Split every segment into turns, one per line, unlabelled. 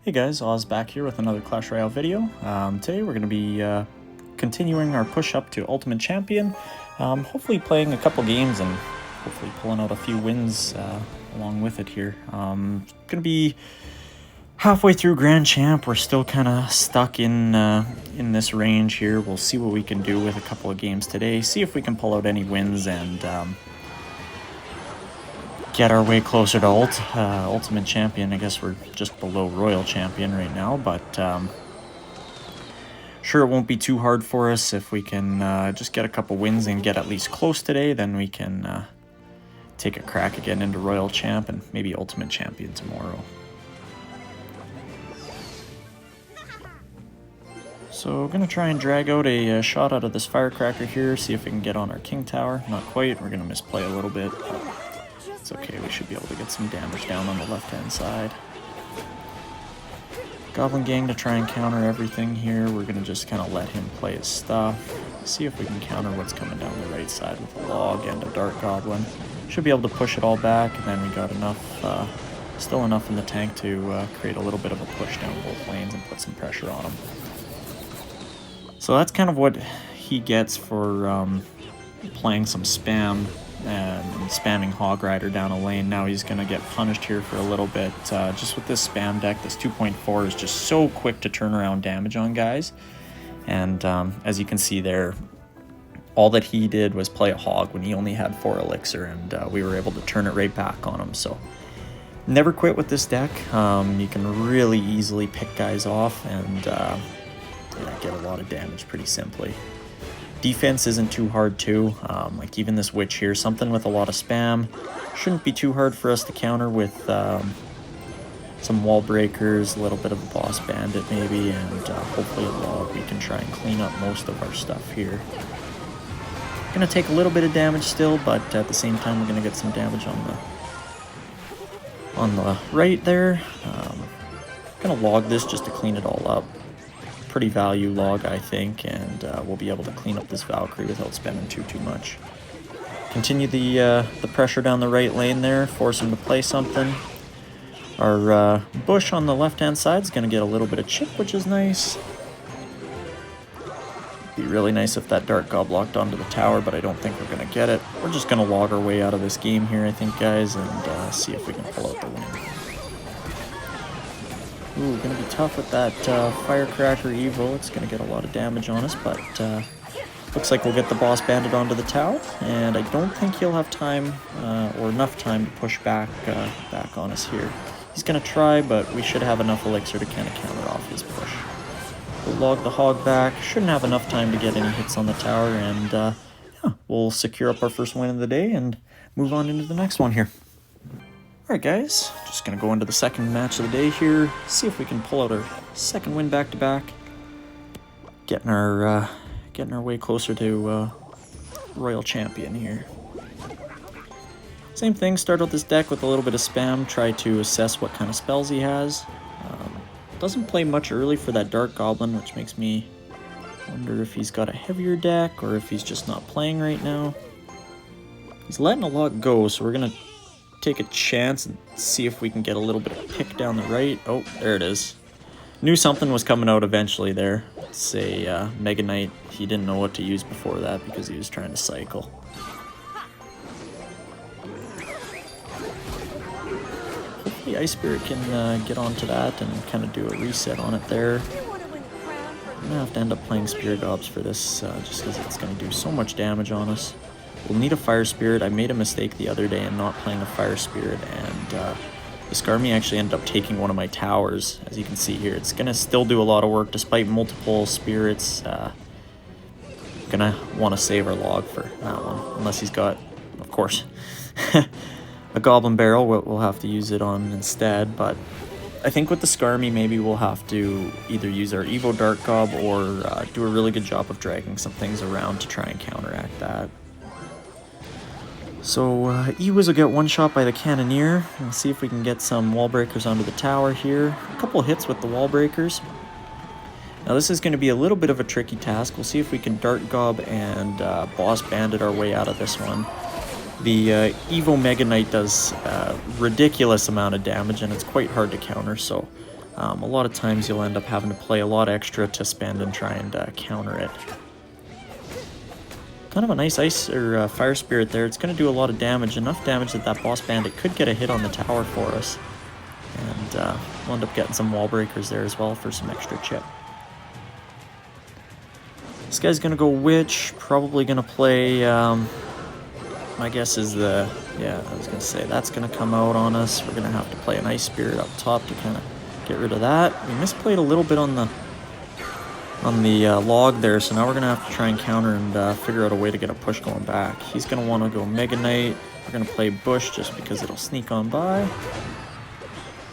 Hey guys, Oz back here with another Clash Royale video. Today we're going to be continuing our push up to Ultimate Champion, hopefully playing a couple games and hopefully pulling out a few wins along with it here. Going to be halfway through Grand Champ. We're still kind of stuck in this range here. We'll see what we can do with a couple of games today, see if we can pull out any wins and get our way closer to Ultimate Champion. I guess we're just below Royal Champion right now, but sure it won't be too hard for us. If we can just get a couple wins and get at least close today, then we can take a crack again into Royal Champ and maybe Ultimate Champion tomorrow. So we're going to try and drag out a shot out of this Firecracker here, see if we can get on our King Tower. Not quite, we're going to misplay a little bit, but it's okay, we should be able to get some damage down on the left-hand side. Goblin Gang to try and counter everything here. We're going to just kind of let him play his stuff. See if we can counter what's coming down the right side with a Log and a Dark Goblin. Should be able to push it all back, and then we got enough, still enough in the tank to create a little bit of a push down both lanes and put some pressure on him. So that's kind of what he gets for playing some spam and spamming Hog Rider down a lane. Now he's going to get punished here for a little bit. Just with this spam deck, this 2.4 is just so quick to turn around damage on guys. And as you can see there, all that he did was play a Hog when he only had 4 Elixir, and we were able to turn it right back on him. So never quit with this deck. You can really easily pick guys off and get a lot of damage pretty simply. Defense isn't too hard too, like even this Witch here, something with a lot of spam. Shouldn't be too hard for us to counter with some wall breakers, a little bit of a Boss Bandit maybe, and hopefully a Log. We can try and clean up most of our stuff here. Gonna take a little bit of damage still, but at the same time we're gonna get some damage on the right there. Gonna log this just to clean it all up. Pretty value log, I think, and we'll be able to clean up this Valkyrie without spending too much. Continue the pressure down the right lane there, force him to play something. Our bush on the left-hand side is going to get a little bit of chip, which is nice. Be really nice if that Dark Gob locked onto the tower, but I don't think we're going to get it. We're just going to log our way out of this game here, I think, guys, and see if we can pull out the win. Ooh, gonna be tough with that Firecracker Evo. It's gonna get a lot of damage on us, but looks like we'll get the Boss Bandit onto the tower, and I don't think he'll have time or enough time to push back on us here. He's gonna try, but we should have enough Elixir to kind of counter off his push. We'll log the Hog back. Shouldn't have enough time to get any hits on the tower, and yeah, we'll secure up our first win of the day and move on into the next one here. Alright guys, just going to go into the second match of the day here, see if we can pull out our second win back-to-back. Getting our way closer to Royal Champion here. Same thing, start out this deck with a little bit of spam, try to assess what kind of spells he has. Doesn't play much early for that Dark Goblin, which makes me wonder if he's got a heavier deck or if he's just not playing right now. He's letting a lot go, so we're going to take a chance and see if we can get a little bit of pick down the right. Oh, there it is. Knew something was coming out eventually there. It's a Mega Knight. He didn't know what to use before that because he was trying to cycle. Hopefully Ice Spirit can get onto that and kind of do a reset on it there. I'm gonna have to end up playing Spear Gobs for this just because it's gonna do so much damage on us. We'll need a Fire Spirit. I made a mistake the other day in not playing a Fire Spirit, and the Skarmy actually ended up taking one of my towers. As you can see here, it's going to still do a lot of work despite multiple spirits. Going to want to save our log for that one, unless he's got, of course, a Goblin Barrel. We'll have to use it on instead, but I think with the Skarmy, maybe we'll have to either use our Evo Dark Gob or do a really good job of dragging some things around to try and counteract that. So Ewas will get one shot by the Cannoneer. We'll see if we can get some wall breakers onto the tower here. A couple hits with the wall breakers. Now this is going to be a little bit of a tricky task. We'll see if we can Dark Gob and Boss Bandit our way out of this one. The Evo Mega Knight does a ridiculous amount of damage, and it's quite hard to counter, so A lot of times you'll end up having to play a lot extra to spend and try and counter it. Kind of a nice ice or fire spirit there. It's going to do a lot of damage, enough damage that that boss bandit could get a hit on the tower for us. And we'll end up getting some wall breakers there as well for some extra chip. This guy's going to go witch, probably going to play, my guess is the, yeah, I was going to say, that's going to come out on us. We're going to have to play an ice spirit up top to kind of get rid of that. We misplayed a little bit on the log there, so now we're going to have to try and counter and figure out a way to get a push going back. He's going to want to go Mega Knight. We're going to play Bush just because it'll sneak on by.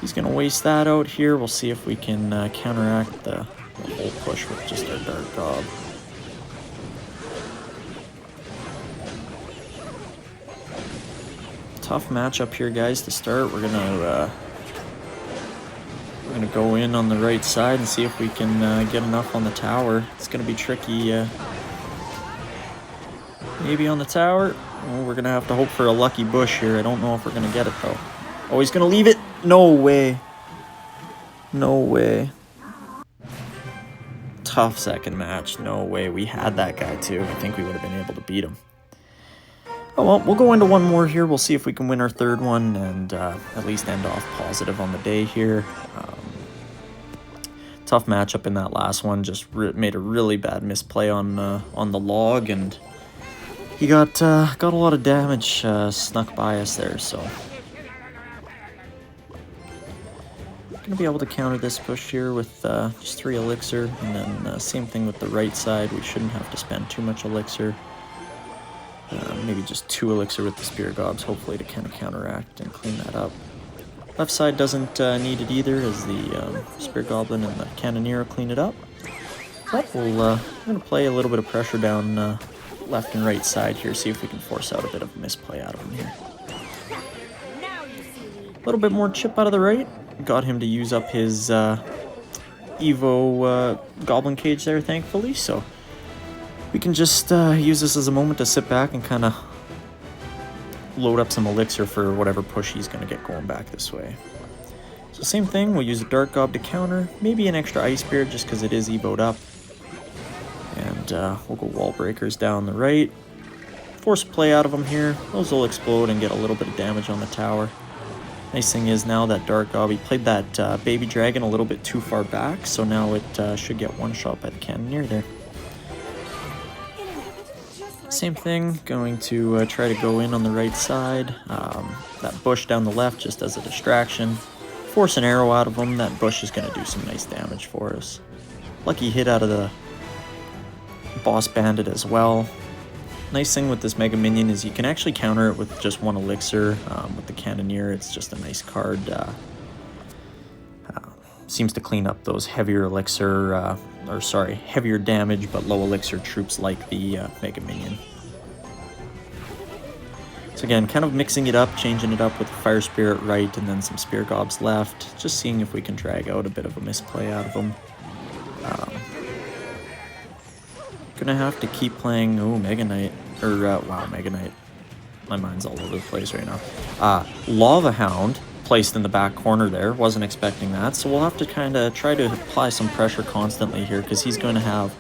He's going to waste that out here. We'll see if we can counteract the whole push with just our Dark Gob. Tough matchup here, guys, to start. We're gonna go in on the right side and see if we can get enough on the tower. It's gonna be tricky. Maybe on the tower. Oh, we're gonna have to hope for a lucky bush here. I don't know if we're gonna get it though. Oh, he's gonna leave it. No way. No way. Tough second match. No way. We had that guy too. I think we would have been able to beat him. Oh well, we'll go into one more here. We'll see if we can win our third one and at least end off positive on the day here. Tough matchup in that last one. Just made a really bad misplay on the log, and he got a lot of damage snuck by us there. So gonna be able to counter this push here with just 3 elixir, and then same thing with the right side. We shouldn't have to spend too much elixir. Maybe just 2 elixir with the Spear Gobs, hopefully to kind of counteract and clean that up. Left side doesn't need it either, as the Spear Goblin and the Cannoneer clean it up. But we're going to play a little bit of pressure down left and right side here, see if we can force out a bit of a misplay out of him here. A little bit more chip out of the right. Got him to use up his Evo Goblin Cage there, thankfully, so we can just use this as a moment to sit back and kind of load up some elixir for whatever push he's going to get going back this way. So same thing, we'll use a Dark Gob to counter, maybe an extra Ice Spirit just because it is evoed up. And we'll go Wall Breakers down the right. Force play out of them here. Those will explode and get a little bit of damage on the tower. Nice thing is now that Dark Gob, he played that Baby Dragon a little bit too far back, so now it should get one shot by the Cannoneer there. Same thing, going to try to go in on the right side. That bush down the left just as a distraction. Force an arrow out of him. That bush is going to do some nice damage for us. Lucky hit out of the boss bandit as well. Nice thing with this Mega Minion is you can actually counter it with just 1 elixir. With the Cannoneer, it's just a nice card. Seems to clean up those heavier elixir, heavier damage but low elixir troops like the Mega Minion. So again, kind of mixing it up, changing it up with Fire Spirit right and then some Spear Gobs left. Just seeing if we can drag out a bit of a misplay out of them. Gonna have to keep playing, Mega Knight, wow, Mega Knight. My mind's all over the place right now. Lava Hound. Placed in the back corner there, wasn't expecting that, so we'll have to kind of try to apply some pressure constantly here because he's going to have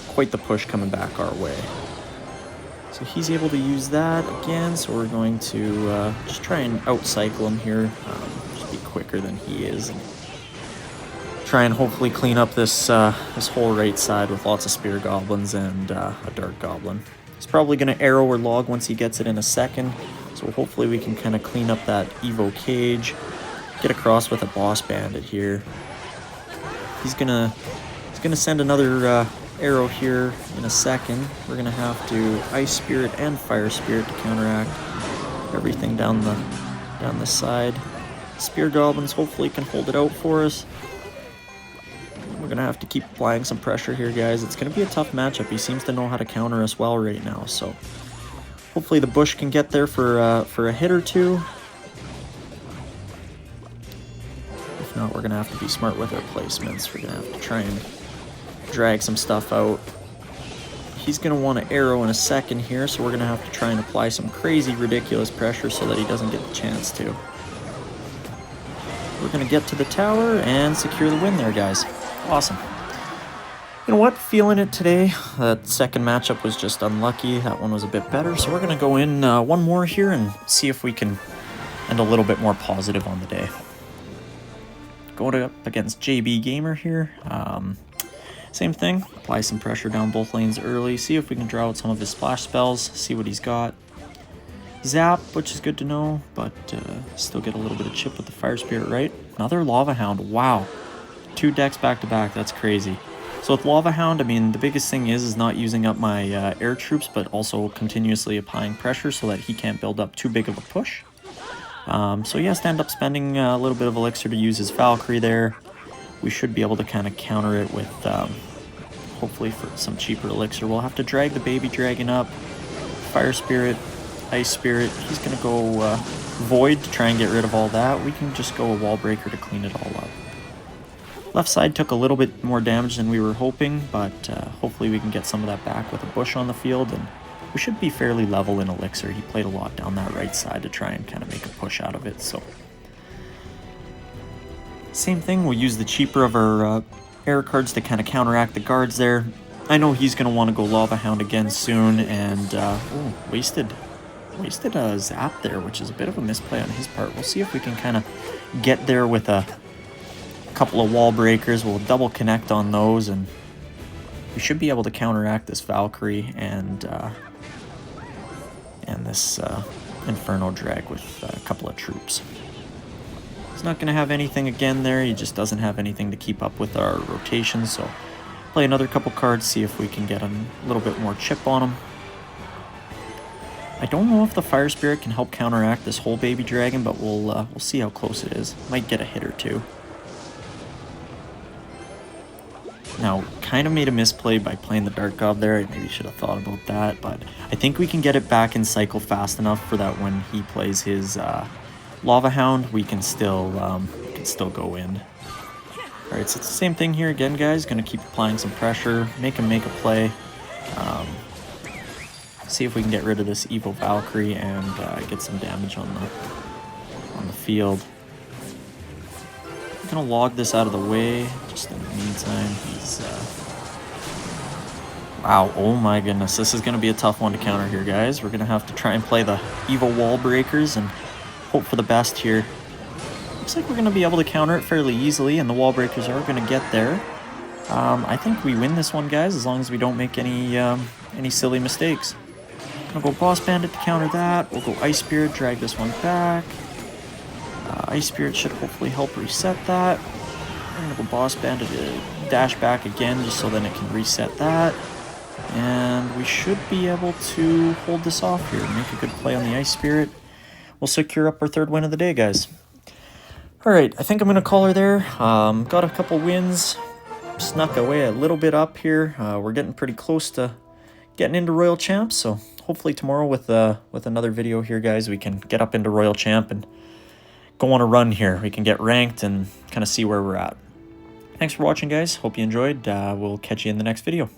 quite the push coming back our way. So he's able to use that again, so we're going to just try and outcycle him here, just be quicker than he is, and try and hopefully clean up this this whole right side with lots of Spear Goblins and a Dark Goblin. He's probably going to arrow or log once he gets it in a second. So hopefully we can kind of clean up that Evo Cage, get across with a boss bandit here. He's gonna send another arrow here in a second. We're gonna have to Ice Spirit and Fire Spirit to counteract everything down the side. Spear Goblins hopefully can hold it out for us. We're gonna have to keep applying some pressure here, guys. It's gonna be a tough matchup. He seems to know how to counter us well right now, so hopefully the bush can get there for a hit or two. If not, we're going to have to be smart with our placements. We're going to have to try and drag some stuff out. He's going to want to arrow in a second here, so we're going to have to try and apply some crazy, ridiculous pressure so that he doesn't get the chance to. we're going to get to the tower and secure the win there, guys. Awesome. You know what? Feeling it today. That second matchup was just unlucky. That one was a bit better. So we're going to go in one more here and see if we can end a little bit more positive on the day. Going up against JB Gamer here. Same thing. Apply some pressure down both lanes early. See if we can draw out some of his splash spells. See what he's got. Zap, which is good to know, but still get a little bit of chip with the Fire Spirit, right? Another Lava Hound. Wow. 2 decks back to back. That's crazy. So with Lava Hound, I mean, the biggest thing is not using up my air troops, but also continuously applying pressure so that he can't build up too big of a push. So he has to end up spending a little bit of elixir to use his Valkyrie there. We should be able to kind of counter it with, hopefully for some cheaper elixir. We'll have to drag the baby dragon up. Fire Spirit, Ice Spirit. He's going to go Void to try and get rid of all that. We can just go a Wall Breaker to clean it all up. Left side took a little bit more damage than we were hoping, but hopefully we can get some of that back with a bush on the field, and we should be fairly level in elixir. He played a lot down that right side to try and kind of make a push out of it, so. Same thing, we'll use the cheaper of our air cards to kind of counteract the guards there. I know he's going to want to go Lava Hound again soon, and wasted a zap there, which is a bit of a misplay on his part. We'll see if we can kind of get there with a couple of wall breakers. We'll double connect on those, and we should be able to counteract this Valkyrie and this Inferno Drag with a couple of troops. He's not going to have anything again there. He just doesn't have anything to keep up with our rotation, so play another couple cards, see if we can get a little bit more chip on him. I don't know if the Fire Spirit can help counteract this whole baby dragon, but we'll see how close it is. Might get a hit or two. Now, kind of made a misplay by playing the Dark God there. I maybe should have thought about that, but I think we can get it back in cycle fast enough for that when he plays his Lava Hound, we can still go in. Alright, so it's the same thing here again, guys. Gonna keep applying some pressure, make him make a play. See if we can get rid of this evil Valkyrie and get some damage on the field. I'm gonna log this out of the way, just in the meantime. He's wow, oh my goodness, this is gonna be a tough one to counter here, guys. We're gonna have to try and play the evil wall breakers and hope for the best here. Looks like we're gonna be able to counter it fairly easily, and the wall breakers are gonna get there. I think we win this one, guys, as long as we don't make any silly mistakes. Gonna go Boss Bandit to counter that. We'll go Ice Spirit, drag this one back. Ice Spirit should hopefully help reset that. We're gonna go Boss Bandit to dash back again, just so then it can reset that. And we should be able to hold this off here, make a good play on the Ice Spirit. We'll secure up our third win of the day, guys. Alright, I think I'm gonna call her there. Got a couple wins. Snuck away a little bit up here. We're getting pretty close to getting into Royal Champ, so hopefully tomorrow with another video here, guys, we can get up into Royal Champ and go on a run here. We can get ranked and kind of see where we're at. Thanks for watching, guys. Hope you enjoyed. We'll catch you in the next video.